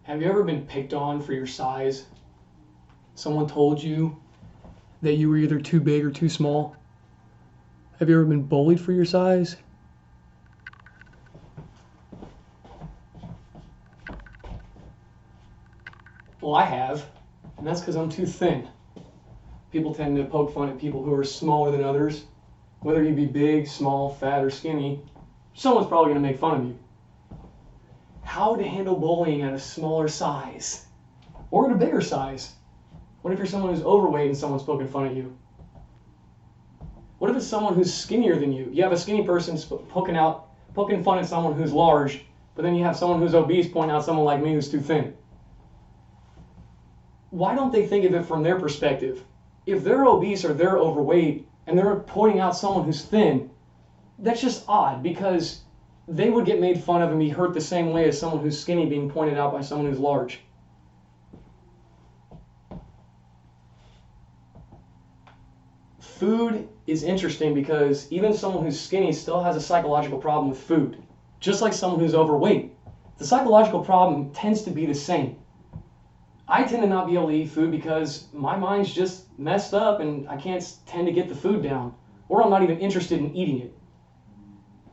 Have you ever been picked on for your size? Someone told you that you were either too big or too small? Have you ever been bullied for your size? Well, I have, and that's because I'm too thin. People tend to poke fun at people who are smaller than others. Whether you be big, small, fat, or skinny, someone's probably going to make fun of you. How to handle bullying at a smaller size or at a bigger size? What if you're someone who's overweight and someone's poking fun at you? What if it's someone who's skinnier than you? You have a skinny person poking fun at someone who's large, but then you have someone who's obese pointing out someone like me who's too thin. Why don't they think of it from their perspective? If they're obese or they're overweight and they're pointing out someone who's thin, that's just odd, because they would get made fun of and be hurt the same way as someone who's skinny being pointed out by someone who's large. Food is interesting because even someone who's skinny still has a psychological problem with food, just like someone who's overweight. The psychological problem tends to be the same. I tend to not be able to eat food because my mind's just messed up and I can't tend to get the food down, or I'm not even interested in eating it.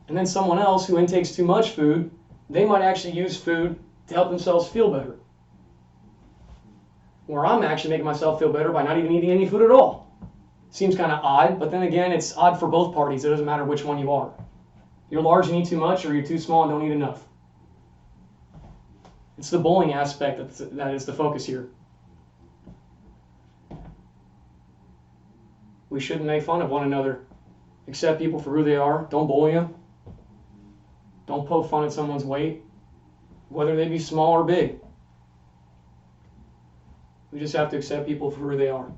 And then someone else who intakes too much food, they might actually use food to help themselves feel better. Where I'm actually making myself feel better by not even eating any food at all. Seems kind of odd, but then again, it's odd for both parties. It doesn't matter which one you are. You're large and eat too much, or you're too small and don't eat enough. It's the bullying aspect that is the focus here. We shouldn't make fun of one another. Accept people for who they are. Don't bully them. Don't poke fun at someone's weight, whether they be small or big. We just have to accept people for who they are.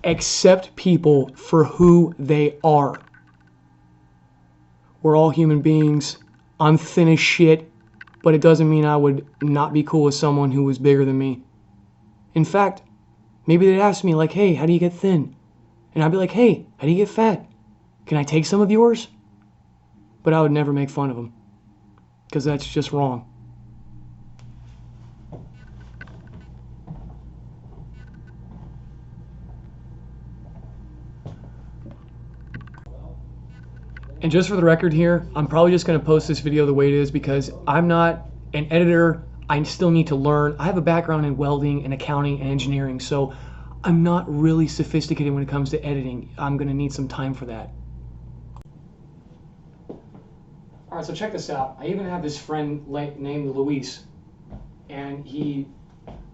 Accept people for who they are. We're all human beings. I'm thin as shit, but it doesn't mean I would not be cool with someone who was bigger than me. In fact, maybe they'd ask me like, hey, how do you get thin? And I'd be like, hey, how do you get fat? Can I take some of yours? But I would never make fun of them, because that's just wrong. And just for the record here, I'm probably just going to post this video the way it is because I'm not an editor. I still need to learn. I have a background in welding and accounting and engineering, so I'm not really sophisticated when it comes to editing. I'm going to need some time for that. All right, so check this out. I even have this friend named Luis, and he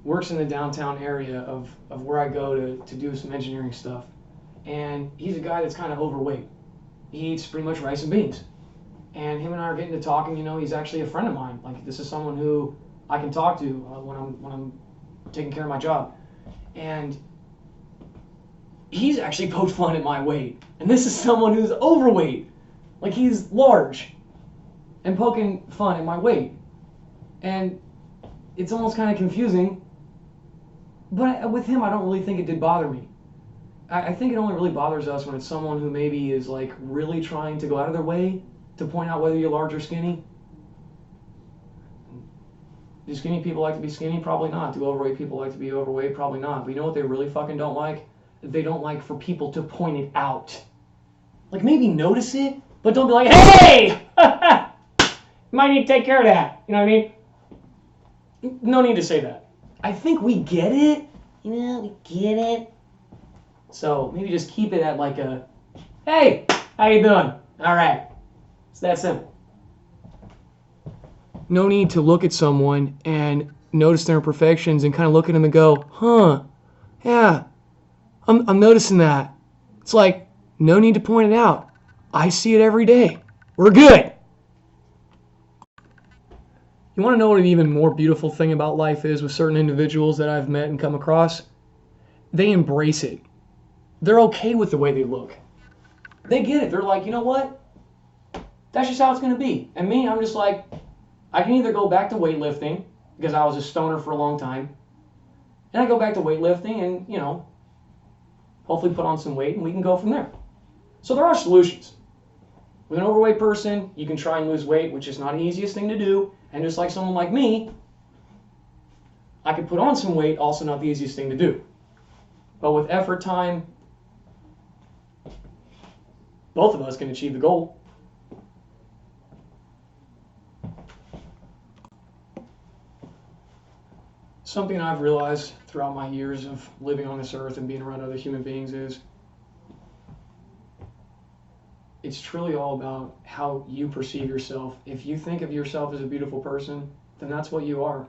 works in the downtown area of where I go to do some engineering stuff. And he's a guy that's kind of overweight. He eats pretty much rice and beans. And him and I are getting to talking. You know, he's actually a friend of mine. Like, this is someone who I can talk to when I'm taking care of my job. And he's actually poked fun at my weight. And this is someone who's overweight. Like, he's large and poking fun at my weight. And it's almost kind of confusing. But with him, I don't really think it did bother me. I think it only really bothers us when it's someone who maybe is like really trying to go out of their way to point out whether you're large or skinny. Do skinny people like to be skinny? Probably not. Do overweight people like to be overweight? Probably not. But you know what they really fucking don't like? They don't like for people to point it out. Like, maybe notice it, but don't be like, hey! Might need to take care of that. You know what I mean? No need to say that. I think we get it. You know, we get it. So maybe just keep it at like a, hey, how you doing? All right. It's that simple. No need to look at someone and notice their imperfections and kind of look at them and go, huh, yeah, I'm noticing that. It's like, no need to point it out. I see it every day. We're good. You want to know what an even more beautiful thing about life is with certain individuals that I've met and come across? They embrace it. They're okay with the way they look. They get it. They're like, you know what? That's just how it's going to be. And me, I'm just like, I can either go back to weightlifting, because I was a stoner for a long time, and I go back to weightlifting and, you know, hopefully put on some weight and we can go from there. So there are solutions. With an overweight person, you can try and lose weight, which is not the easiest thing to do. And just like someone like me, I could put on some weight, also not the easiest thing to do. But with effort, time, both of us can achieve the goal. Something I've realized throughout my years of living on this earth and being around other human beings is it's truly all about how you perceive yourself. If you think of yourself as a beautiful person, then that's what you are.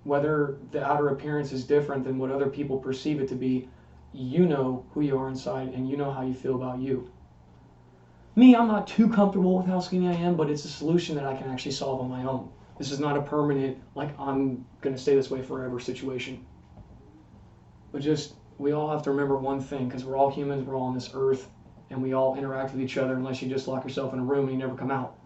Whether the outer appearance is different than what other people perceive it to be, you know who you are inside and you know how you feel about you. Me, I'm not too comfortable with how skinny I am, but it's a solution that I can actually solve on my own. This is not a permanent, like I'm going to stay this way forever situation. But just, we all have to remember one thing, because we're all humans, we're all on this earth, and we all interact with each other unless you just lock yourself in a room and you never come out.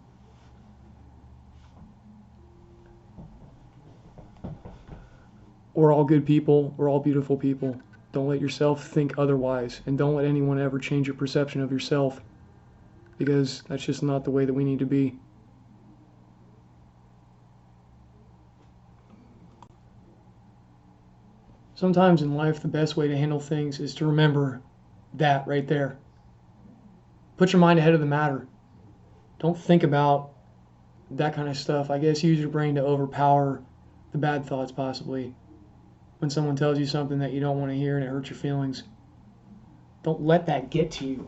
We're all good people, we're all beautiful people. Don't let yourself think otherwise, and don't let anyone ever change your perception of yourself, because that's just not the way that we need to be. Sometimes in life, the best way to handle things is to remember that right there. Put your mind ahead of the matter. Don't think about that kind of stuff. I guess use your brain to overpower the bad thoughts, possibly. When someone tells you something that you don't want to hear and it hurts your feelings, don't let that get to you.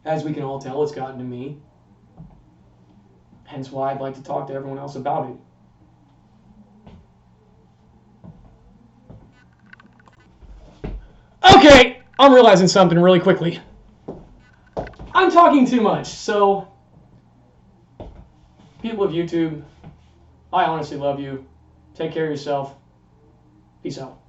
As we can all tell, it's gotten to me. Hence why I'd like to talk to everyone else about it. Okay, I'm realizing something really quickly. I'm talking too much, so people of YouTube, I honestly love you. Take care of yourself. Peace out.